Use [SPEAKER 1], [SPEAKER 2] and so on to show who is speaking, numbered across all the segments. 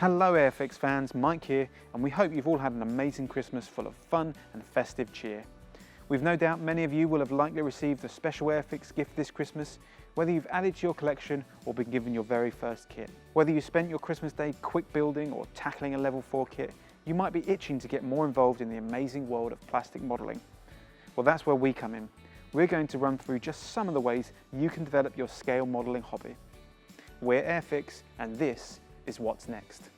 [SPEAKER 1] Hello Airfix fans, Mike here, and we hope you've all had an amazing Christmas full of fun and festive cheer. We've no doubt many of you will have likely received a special Airfix gift this Christmas, whether you've added to your collection or been given your very first kit. Whether you spent your Christmas day quick building or tackling a level 4 kit, you might be itching to get more involved in the amazing world of plastic modelling. Well, that's where we come in. We're going to run through just some of the ways you can develop your scale modelling hobby. We're Airfix, and this is what's next.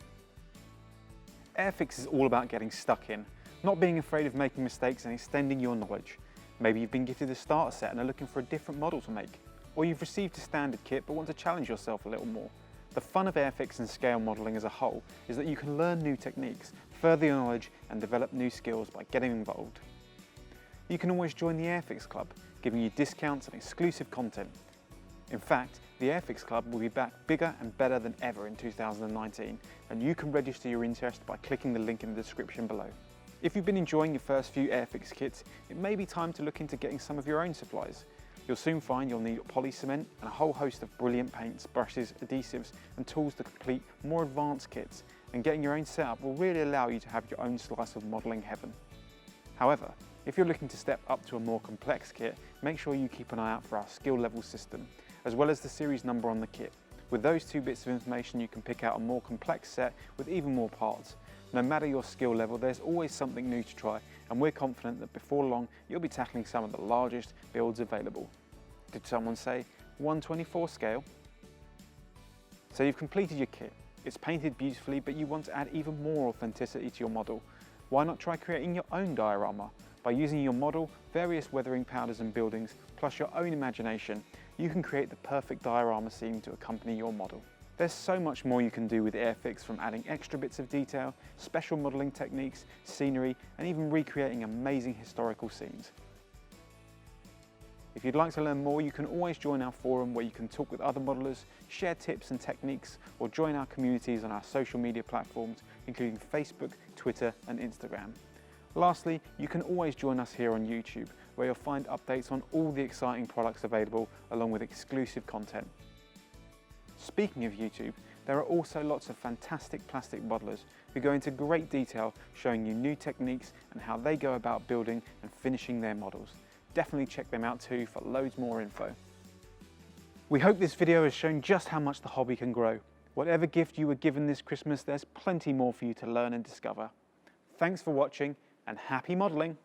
[SPEAKER 1] Airfix is all about getting stuck in, not being afraid of making mistakes and extending your knowledge. Maybe you've been gifted a starter set and are looking for a different model to make, or you've received a standard kit but want to challenge yourself a little more. The fun of Airfix and scale modelling as a whole is that you can learn new techniques, further your knowledge and develop new skills by getting involved. You can always join the Airfix Club, giving you discounts and exclusive content. In fact, the Airfix Club will be back bigger and better than ever in 2019, and you can register your interest by clicking the link in the description below. If you've been enjoying your first few Airfix kits, it may be time to look into getting some of your own supplies. You'll soon find you'll need poly cement and a whole host of brilliant paints, brushes, adhesives and tools to complete more advanced kits, and getting your own setup will really allow you to have your own slice of modelling heaven. However, if you're looking to step up to a more complex kit, make sure you keep an eye out for our skill level system, as well as the series number on the kit. With those two bits of information, you can pick out a more complex set with even more parts. No matter your skill level, there's always something new to try, and we're confident that before long, you'll be tackling some of the largest builds available. Did someone say 1/24 scale? So you've completed your kit. It's painted beautifully, but you want to add even more authenticity to your model. Why not try creating your own diorama? By using your model, various weathering powders and buildings, plus your own imagination, you can create the perfect diorama scene to accompany your model. There's so much more you can do with Airfix, from adding extra bits of detail, special modelling techniques, scenery, and even recreating amazing historical scenes. If you'd like to learn more, you can always join our forum where you can talk with other modelers, share tips and techniques, or join our communities on our social media platforms, including Facebook, Twitter, and Instagram. Lastly, you can always join us here on YouTube, where you'll find updates on all the exciting products available, along with exclusive content. Speaking of YouTube, there are also lots of fantastic plastic modelers who go into great detail showing you new techniques and how they go about building and finishing their models. Definitely check them out too for loads more info. We hope this video has shown just how much the hobby can grow. Whatever gift you were given this Christmas, there's plenty more for you to learn and discover. Thanks for watching, and happy modelling!